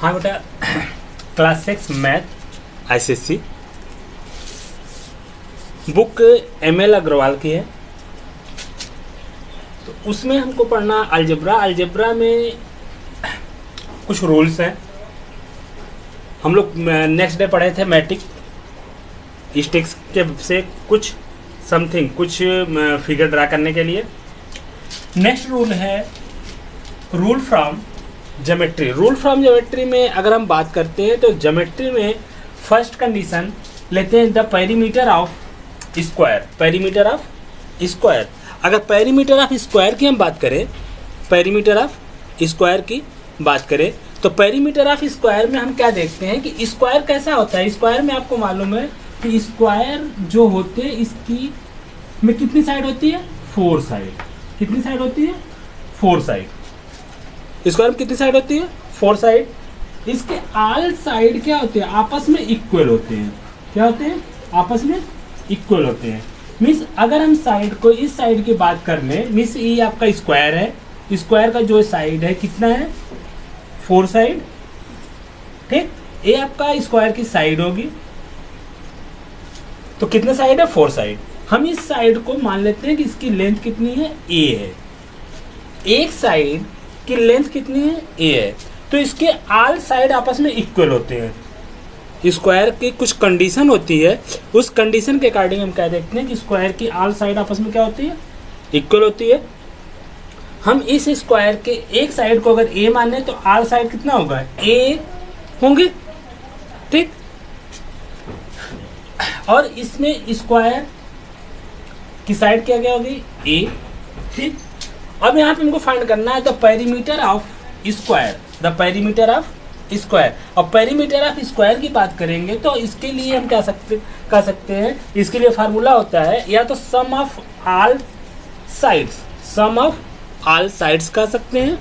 हाँ बेटा, class 6 math ICSE book ML Agarwal की है। तो उसमें हमको पढ़ना अलजेब्रा में कुछ रूल्स हैं। हम लोग नेक्स्ट डे पढ़े थे मैट्रिक स्टिक्स के से कुछ समथिंग कुछ फिगर ड्रा करने के लिए। नेक्स्ट रूल है rule from geometry. Rule from geometry में अगर हम बात करते हैं तो ज्योमेट्री में फर्स्ट कंडीशन लेते हैं the perimeter of square. Perimeter of square, अगर पेरीमीटर ऑफ स्क्वायर की हम बात करें, पेरीमीटर ऑफ स्क्वायर की बात करें तो पेरीमीटर ऑफ स्क्वायर में हम क्या देखते हैं कि स्क्वायर कैसा होता है। स्क्वायर में आपको मालूम है कि स्क्वायर जो होते हैं इसकी में कितनी साइड होती है, 4 साइड। कितनी साइड होती है, 4 साइड। स्क्वायर में कितनी साइड होती है, 4 साइड। इसके ऑल साइड क्या होते हैं, आपस में इक्वल होते हैं। क्या होते हैं, आपस में इक्वल होते हैं। मीन्स अगर हम साइड को इस साइड की बात कर लें, मीन्स ये आपका स्क्वायर है, स्क्वायर का जो साइड है कितना है, 4 साइड। ठीक, ये आपका स्क्वायर की साइड होगी। तो कितने साइड है, 4 साइड। हम इस साइड को मान लेते हैं कि इसकी लेंथ कितनी है, a है। एक साइड की लेंथ कितनी है, a है। तो इसके ऑल साइड आपस में इक्वल होते हैं। स्क्वायर की कुछ कंडीशन होती है, उस कंडीशन के अकॉर्डिंग हम क्या देखते हैं कि स्क्वायर की ऑल साइड आपस में क्या होती है, इक्वल होती है। हम इस स्क्वायर के एक साइड को अगर a माने तो ऑल साइड कितना होगा, a होंगे। ठीक, और इसमें स्क्वायर की साइड क्या क्या होगी, a। ठीक, अब यहाँ पे हमको फाइंड करना है the perimeter of square, the perimeter of square. और पेरीमीटर ऑफ स्क्वायर की बात करेंगे तो इसके लिए हम क्या कर सकते हैं, इसके लिए फार्मूला होता है या तो sum of all sides, sum of all sides कह सकते हैं,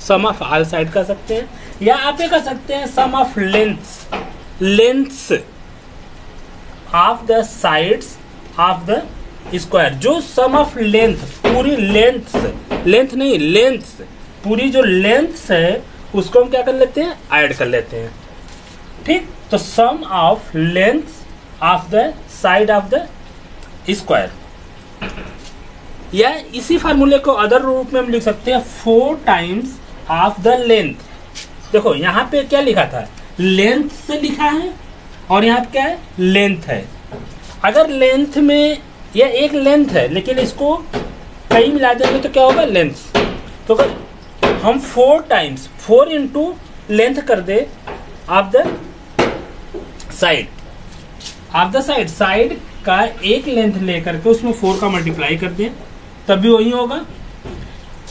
सम ऑफ ऑल साइड कह सकते हैं, या आप ये कह सकते हैं sum of lengths, lengths of the sides of the square. जो सम ऑफ लेंथ, पूरी लेंथ, लेंथ नहीं लेंथ, पूरी जो लेंथ है उसको हम क्या कर लेते हैं, ऐड कर लेते हैं। ठीक, तो sum of length of the side of the square, या इसी फार्मूले को अदर रूप में हम लिख सकते हैं 4 टाइम्स ऑफ द लेंथ। देखो यहाँ पे क्या लिखा था, लेंथ से लिखा है और यहाँ पे क्या है, लेंथ है। अगर लेंथ में यह एक लेंथ है लेकिन इसको कई मिला देंगे तो क्या होगा, लेंथ। तो अगर हम 4 टाइम्स 4 इंटू लेंथ कर दे of the side, of the side, side का एक लेंथ लेकर के उसमें 4 का मल्टीप्लाई कर दें तब भी वही होगा।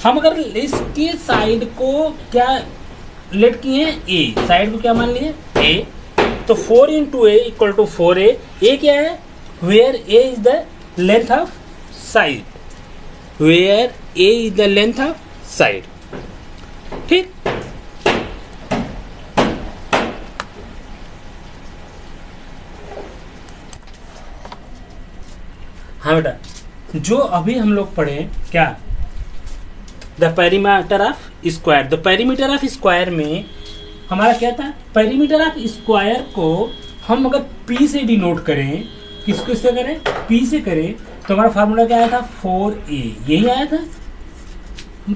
हम अगर इसकी साइड को क्या लेट किए हैं, a, साइड को क्या मान लिए, a। तो 4 into a equal to 4a। a क्या है, where a is the length of side, where a is the length of side. ठीक, हाँ बेटा, जो अभी हम लोग पढ़े क्या, the perimeter of square. The perimeter of square में हमारा क्या था, पेरीमीटर ऑफ स्क्वायर को हम अगर p से डिनोट करें, किसको से करें, p से करें, तो हमारा फार्मूला क्या आया था, 4a, यही आया था।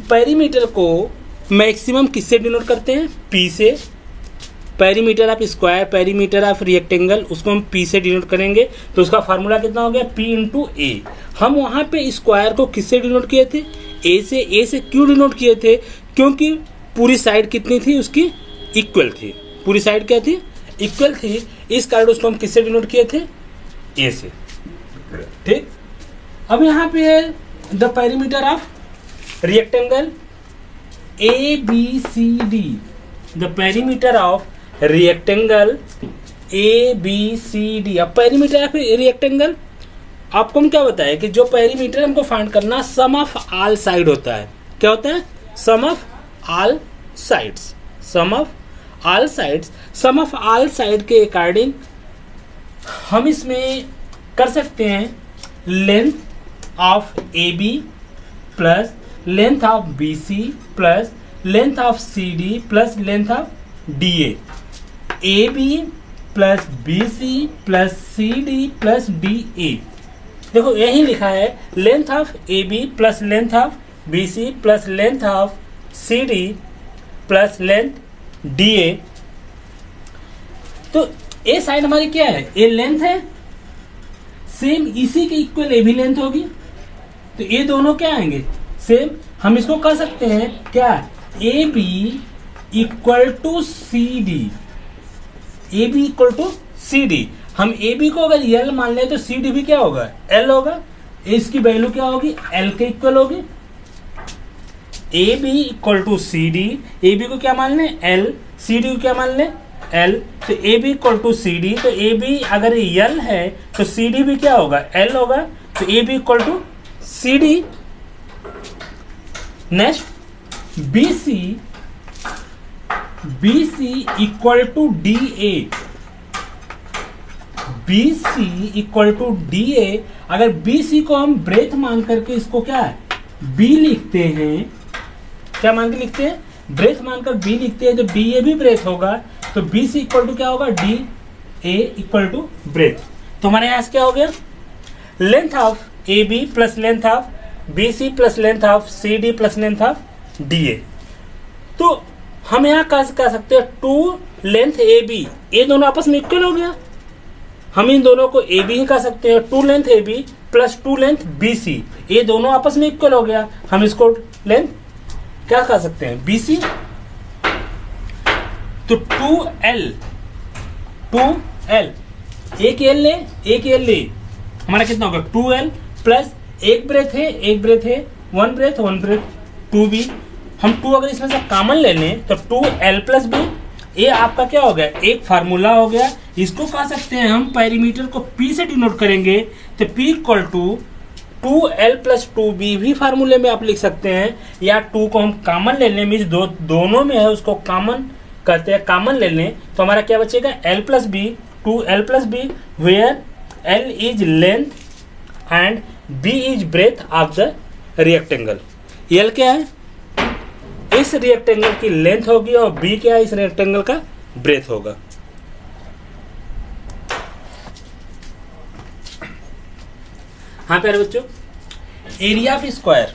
पेरीमीटर को मैक्सिमम किससे डिनोट करते हैं, p से। Perimeter of square, perimeter of rectangle, उसको हम p से डिनोट करेंगे तो उसका फार्मूला कितना हो गया, p इंटू a। हम वहां पे स्क्वायर को किससे डिनोट किए थे, a से। a से क्यों डिनोट किए थे, क्योंकि पूरी साइड कितनी थी उसकी, इक्वल थी। पूरी साइड क्या थी, इक्वल थी, इस कारण उसको हम किससे डिनोट किए थे, a से। ठीक, अब यहाँ पे है the perimeter of rectangle ABCD, the perimeter of rectangle ABCD। अब पेरीमीटर ऑफ रेक्टेंगल आपको हम क्या बताया कि जो पेरीमीटर हमको फाइंड करना सम ऑफ ऑल साइड होता है। क्या होता है, sum of all sides, sum of all sides. Sum of all side के अकॉर्डिंग हम इसमें कर सकते हैं length of AB plus length of BC plus length of CD plus length of D A B plus B C plus C D plus D A. देखो यही लिखा है length of A B plus length of B C plus length of C D plus length D A. तो ए side हमारी क्या है, ए length है, same इसी के इक्वल ए भी लेंथ होगी, तो ये दोनों क्या आएंगे सेम। हम इसको कह सकते हैं क्या, A B equal to C D, A B equal to C D. हम ए बी को अगर एल मान लें तो सी डी भी क्या होगा, एल होगा। इसकी वैल्यू क्या होगी, एल के इक्वल होगी। A B equal to C D, A B को क्या मान लें एल, सी डी को क्या मान लें एल। तो A B equal to C D, तो ए बी अगर एल है तो सी डी भी क्या होगा, एल होगा। तो A B equal to C D. Next B C equal to D A, B C equal to D A. अगर बी सी को हम ब्रेथ मान करके इसको क्या है बी लिखते हैं, क्या मान के लिखते हैं, ब्रेथ मानकर बी लिखते हैं, तो डी ए भी ब्रेथ होगा। तो बी सी इक्वल टू क्या होगा, D A equal to breadth. तो हमारे यहां से क्या हो गया, length of A B plus length of B C plus length of C D plus length of D A. तो हम यहाँ कह सकते हैं टू लेंथ ए बी, ये दोनों आपस में इक्वल हो गया। हम इन दोनों को ए बी ही कह सकते हैं, two length A B plus two length B C, ये दोनों आपस में इक्वल हो गया। हम इसको लेंथ क्या कह सकते हैं, बी सी। तो टू एल एक एल ले, एक एल ले, हमारा कितना होगा टू एल प्लस एक ब्रेथ है वन ब्रेथ टू बी। हम टू अगर इसमें से कॉमन ले लें तो टू एल प्लस बी, ये आपका क्या हो गया, एक फार्मूला हो गया। इसको कह सकते हैं हम पेरीमीटर को पी से डिनोट करेंगे, तो P equal to two L plus two B भी फार्मूले में आप लिख सकते हैं। या टू को हम कॉमन ले लें, मीन्स दोनों में है उसको कॉमन कहते हैं, कॉमन ले लें तो हमारा क्या बचेगा, L plus B, two L plus B, where L is length and B is breadth of the rectangle. L क्या है, इस रिएक्टेंगल की लेंथ होगी, और बी क्या है, इस रिएक्टेंगल का ब्रेथ होगा। हाँ प्यारे बच्चों, एरिया ऑफ स्क्वायर,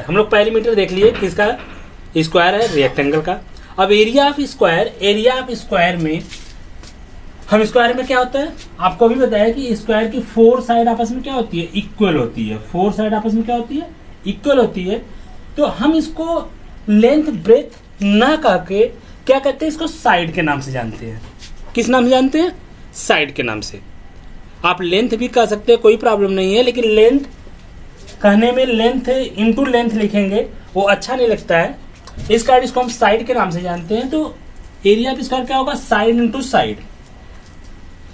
हम लोग पेरीमीटर देख लिए किसका, स्क्वायर है रेक्टेंगल का। अब एरिया ऑफ स्क्वायर में हम स्क्वायर में क्या होता है, आपको भी बताया कि स्क्वायर की फोर साइड आपस में क्या होती है, इक्वल होती है। फोर साइड आपस में क्या होती है, इक्वल होती है। तो हम इसको लेंथ ब्रेथ ना कह के क्या कहते हैं, इसको साइड के नाम से जानते हैं। किस नाम से जानते हैं, साइड के नाम से। आप लेंथ भी कह सकते हैं, कोई प्रॉब्लम नहीं है, लेकिन लेंथ कहने में लेंथ इंटू लेंथ लिखेंगे वो अच्छा नहीं लगता है, इस कारण इसको हम साइड के नाम से जानते हैं। तो एरिया ऑफ स्क्वायर क्या होगा, side into side,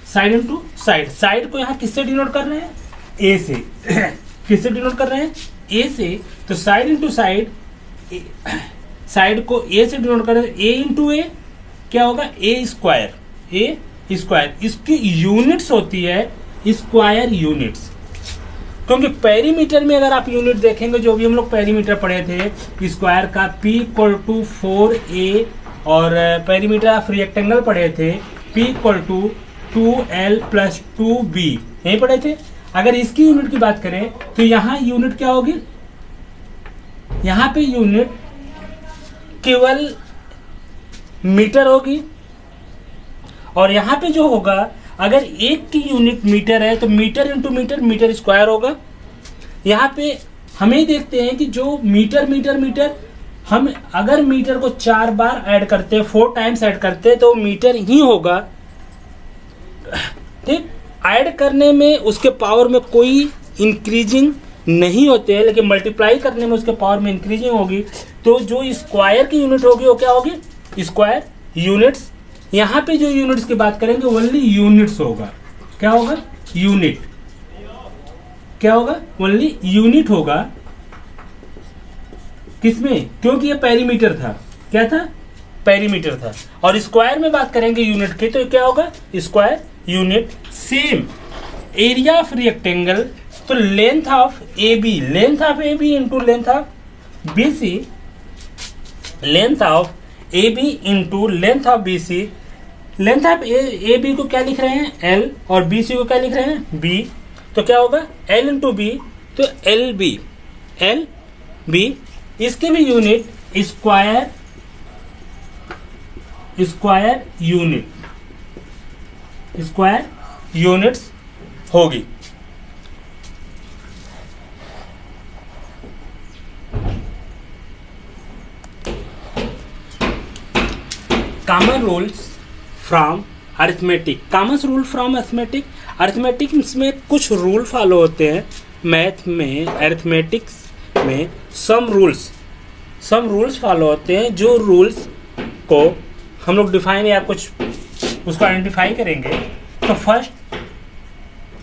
side into side. Side को यहाँ किससे डिनोट कर रहे हैं, ए से। किससे डिनोट कर रहे हैं, ए से। तो साइड इंटू साइड, साइड को ए से डिनोट कर रहे हैं, ए इंटू ए क्या होगा, ए स्क्वायर। इसकी यूनिट्स होती है स्क्वायर यूनिट्स, क्योंकि पेरीमीटर में अगर आप यूनिट देखेंगे, जो भी हम लोग पेरीमीटर पढ़े थे स्क्वायर का, P इक्वल टू 4A, और पेरीमीटर ऑफ रेक्टेंगल पढ़े थे P equal to 2L plus 2B, यही पढ़े थे। अगर इसकी यूनिट की बात करें तो यहाँ यूनिट क्या होगी, यहाँ पे यूनिट केवल मीटर होगी, और यहाँ पे जो होगा, अगर एक की यूनिट मीटर है तो metre into metre, metre square होगा। यहाँ पे हमें देखते हैं कि जो मीटर हम अगर मीटर को 4 बार ऐड करते हैं, 4 टाइम्स ऐड करते हैं, तो मीटर ही होगा। ठीक, ऐड करने में उसके पावर में कोई इंक्रीजिंग नहीं होते हैं, लेकिन मल्टीप्लाई करने में उसके पावर में इंक्रीजिंग होगी। तो जो स्क्वायर की यूनिट होगी वो क्या होगी, स्क्वायर यूनिट्स। यहाँ पे जो यूनिट्स की बात करेंगे ओनली यूनिट्स होगा। क्या होगा, यूनिट। क्या होगा, ओनली यूनिट होगा। किसमें, क्योंकि ये पेरीमीटर था, क्या था, पेरीमीटर था। और स्क्वायर में बात करेंगे यूनिट की, तो क्या होगा, square unit. Same area of rectangle, तो length of A B into length of B C, length of A B into length of B C. Length of A B को क्या लिख रहे हैं, एल, और बी सी को क्या लिख रहे हैं, बी। तो क्या होगा, एल इंटू बी, तो एल बी, एल बी। इसके भी unit square, square unit, square units होगी। Common rules from arithmetic, common rule from arithmetic. Arithmetic में कुछ रूल फॉलो होते हैं, मैथ में, अरिथमेटिक्स में सम रूल्स फॉलो होते हैं, जो रूल्स को हम लोग डिफाइन या कुछ उसको आइडेंटिफाई करेंगे। तो फर्स्ट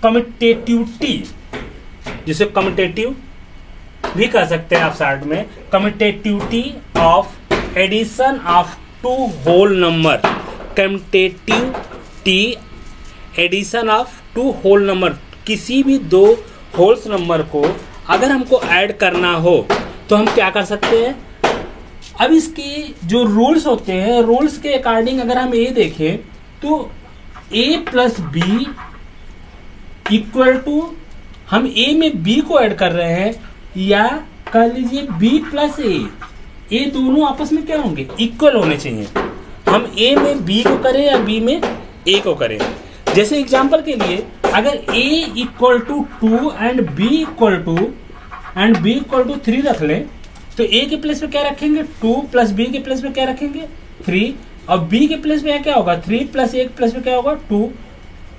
कम्यूटेटिविटी, जिसे कम्यूटेटिव भी कह सकते हैं आप शॉर्ट में, commutativity of addition of two whole number, commutativity addition of two whole number. किसी भी दो होल्स नंबर को अगर हमको ऐड करना हो तो हम क्या कर सकते हैं। अब इसके जो रूल्स होते हैं, रूल्स के अकॉर्डिंग अगर हम ये देखें तो a plus B equal to, हम a में b को ऐड कर रहे हैं, या कह लीजिए b प्लस ए, ये दोनों आपस में क्या होंगे, इक्वल होने चाहिए। हम a में b को करें या b में a को करें। जैसे एग्जांपल के लिए अगर a equal to 2 and b equal to 3 रख लें, तो a के प्लेस पे क्या रखेंगे, 2 प्लस b के प्लेस पे क्या रखेंगे, 3, और b के प्लेस पे क्या होगा, 3 प्लस a के प्लेस पे क्या होगा, 2,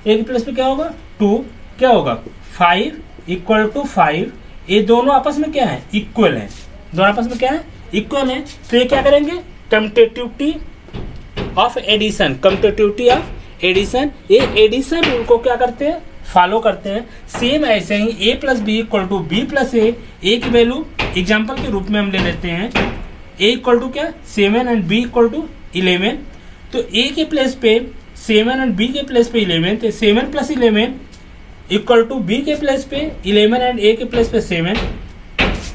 a के प्लेस पे क्या होगा, 2, क्या होगा, 5 इक्वल टू 5। ये दोनों आपस में क्या है, इक्वल है, दोनों आपस में क्या है, इक्वल है। तो ये क्या करेंगे, commutativity of addition, commutativity of addition, ये एडिशन रूल को क्या करते हैं, फॉलो करते हैं। सेम ऐसे ही a plus B equal to B plus A की वैल्यू एग्जाम्पल के रूप में हम ले लेते हैं, a इक्वल टू क्या, 7 एंड b इक्वल टू 11। तो a के प्लेस पे 7 एंड b के प्लेस पे 11, तो 7 प्लस 11 इक्वल टू b के प्लेस पे 11 एंड a के प्लेस पे 7,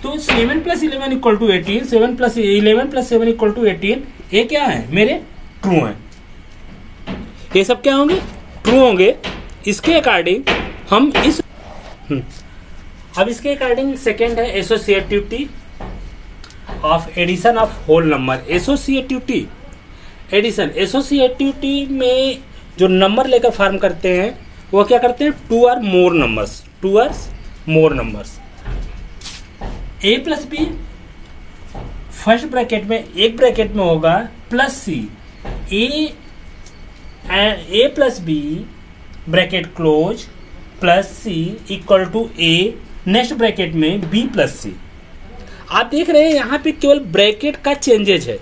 तो 7 plus 11 equal to 18, 7 plus 11 plus 7 equal to 18। ये क्या है, मेरे ट्रू है, ये सब क्या होंगे, ट्रू होंगे। इसके अकॉर्डिंग हम इस अब इसके अकॉर्डिंग सेकेंड है associativity of addition of whole number. Associativity addition, associativity में जो नंबर लेकर फॉर्म करते हैं वो क्या करते हैं, 2 और मोर नंबर्स, 2 और more numbers. a plus B first bracket में, एक ब्रैकेट में होगा plus C, A plus B bracket close plus C equal to A, next bracket में b प्लस सी। आप देख रहे हैं यहाँ पे केवल ब्रैकेट का चेंजेज है,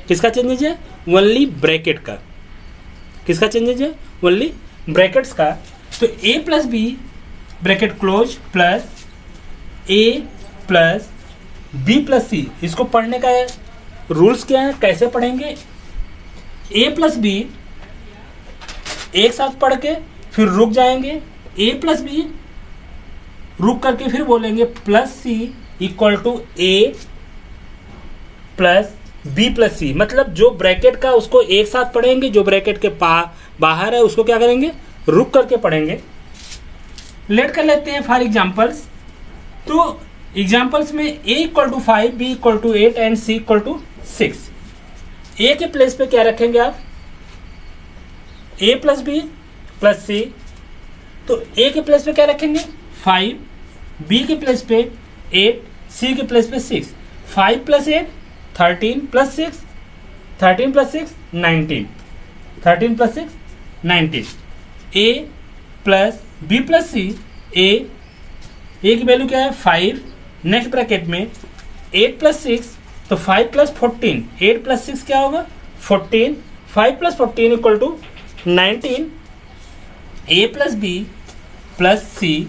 किसका चेंजेज है, ओनली ब्रैकेट का, किसका चेंजेज है, ओनली ब्रैकेट्स का। तो a plus B bracket close plus a plus B plus C, इसको पढ़ने का रूल्स क्या है, कैसे पढ़ेंगे, a प्लस बी एक साथ पढ़ के फिर रुक जाएंगे, a प्लस बी रुक करके फिर बोलेंगे plus C equal to A plus B plus C. मतलब जो ब्रैकेट का उसको एक साथ पढ़ेंगे, जो ब्रैकेट के बाहर है उसको क्या करेंगे, रुक करके पढ़ेंगे। लेट कर लेते हैं फॉर एग्जाम्पल्स। तो एग्जाम्पल्स में a equal to 5, b equal to 8 and c equal to 6। a के प्लेस पे क्या रखेंगे आप, a plus B plus C, तो a के प्लेस पे क्या रखेंगे 5, b के प्लेस पे 8, c के प्लेस पे 6, 5 plus 8 13 plus 6 13 plus 6 19, 13 plus 6 19। a plus B plus C, a की वैल्यू क्या है 5, नेक्स्ट ब्रैकेट में 8 प्लस 6, तो 5 प्लस 14, 8 प्लस 6 क्या होगा 14, 5 plus 14 equal to 19। a plus B plus C,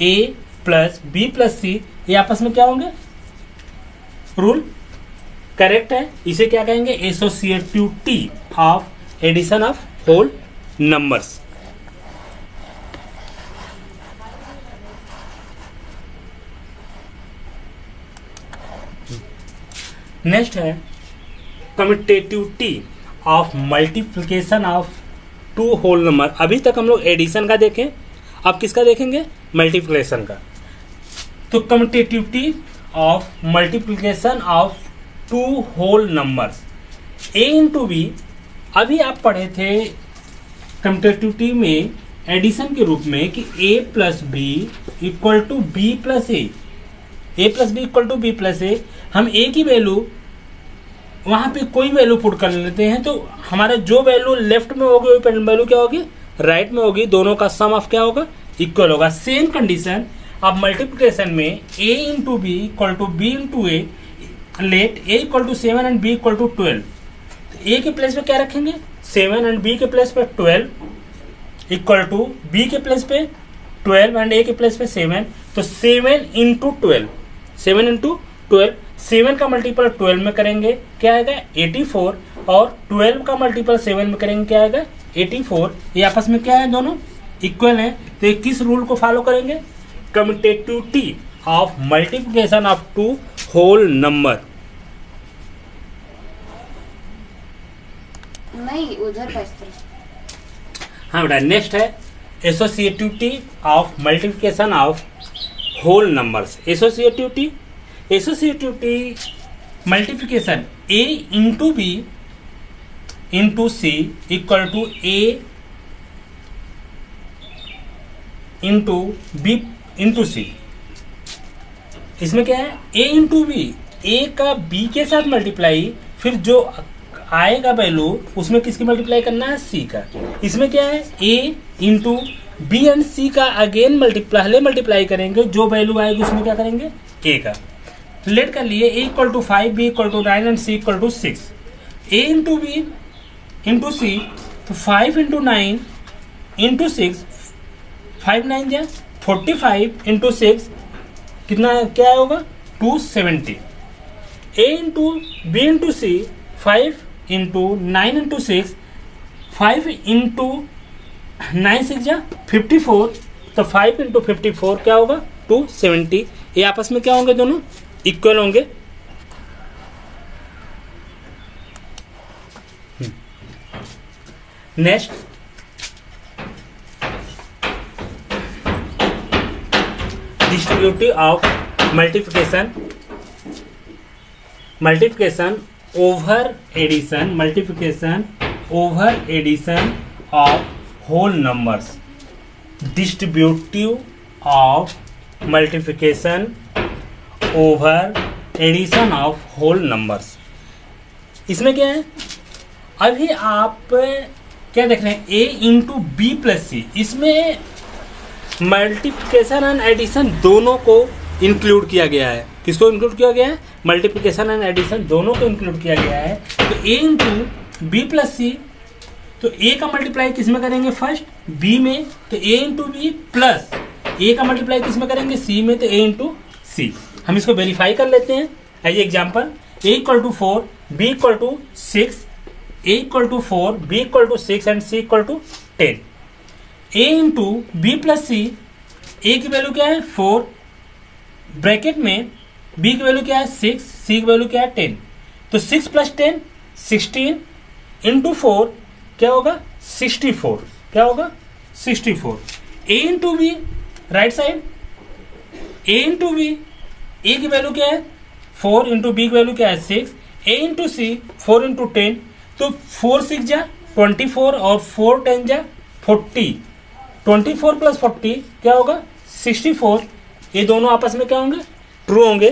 a plus B plus C, ये आपस में क्या होंगे, रूल करेक्ट है। इसे क्या कहेंगे, associativity of addition of whole numbers. Next है commutativity of multiplication of two whole number. अभी तक हम लोग एडिशन का देखें, अब किसका देखेंगे? मल्टीप्लिकेशन का। तो commutativity of multiplication of two whole numbers A into B. अभी आप पढ़े थे कम्यूटेटिविटी में एडिशन के रूप में कि a plus B equal to B plus A plus B equal to B plus A. हम a की वैल्यू वहां पे कोई वैल्यू पुट कर लेते हैं, तो हमारा जो वैल्यू लेफ्ट में होगी वही वैल्यू क्या होगी? राइट में होगी। दोनों का सम ऑफ क्या होगा? इक्वल होगा। सेम कंडीशन अब मल्टीप्लिकेशन में a into B equal to B into A, let a equal to 7 and b equal to 12। तो a के प्लेस पे क्या रखेंगे? 7 एंड b के प्लेस पे 12 इक्वल टू b के प्लेस पे 12 एंड a के प्लेस पे 7। तो 7 इंटू 12, 7 इंटू 12, 7 का मल्टीपल 12 में करेंगे क्या आएगा? 84, और 12 का मल्टीपल 7 में करेंगे क्या आएगा? 84। ये आपस में क्या है? दोनों इक्वल हैं। तो ये किस रूल को फॉलो करेंगे? Commutativity of multiplication of two whole number. नहीं, उधर का हाँ बेटा, नेक्स्ट है associativity of multiplication of whole numbers. Associativity multiplication a into B into C equal to a into B into C. इसमें क्या है? a इंटू बी, a का b के साथ मल्टीप्लाई, फिर जो आएगा वैल्यू उसमें किसकी मल्टीप्लाई करना है? c का। इसमें क्या है? a इंटू बी एंड सी का अगेन पहले मल्टीप्लाई करेंगे, जो वैल्यू आएगी उसमें क्या करेंगे? a का। लेट कर लिए a equal to 5, b equal to 9 and c equal to 6। a into B into C, तो 5 इंटू 9 इंटू 6, 5 9 जा 45 इंटू 6 कितना क्या होगा? 270। a into B into C, 5 into 9 into 6, 5 into 9 6 जा 54, तो 5 इंटू 54 क्या होगा? 270। ये आपस में क्या होंगे? दोनों इक्वल होंगे। Next distributive of multiplication over addition of whole numbers. Distributive of multiplication over addition of whole numbers. इसमें क्या है? अभी आप क्या देख रहे हैं? a इंटू बी प्लस सी। इसमें मल्टीप्लिकेशन एंड एडिशन दोनों को इंक्लूड किया गया है। किसको इंक्लूड किया गया है? मल्टीप्लिकेशन एंड एडिशन दोनों को इंक्लूड किया गया है। तो a into B plus C, तो a का मल्टीप्लाई किस में करेंगे? फर्स्ट b में, तो a into B plus a का मल्टीप्लाई किस में करेंगे? c में, तो a इंटू सी। हम इसको वेरीफाई कर लेते हैं। As example, a equal to 4, b equal to 6, a equal to 4, b equal to 6 and c equal to 10। a into B plus C, a की वैल्यू क्या है? 4, ब्रैकेट में b की वैल्यू क्या है? 6, c की वैल्यू क्या है? 10। तो 6 प्लस 10 16 इंटू 4 क्या होगा? 64। क्या होगा? 64। a into B, right side, a into B, a की वैल्यू क्या है? 4 इंटू बी की वैल्यू क्या है? 6। a इंटू सी, 4 इंटू 10, तो 4 6 जा 24 और 4 10 जा 40। 24 प्लस 40 क्या होगा? 64। ये दोनों आपस में क्या होंगे? ट्रू होंगे।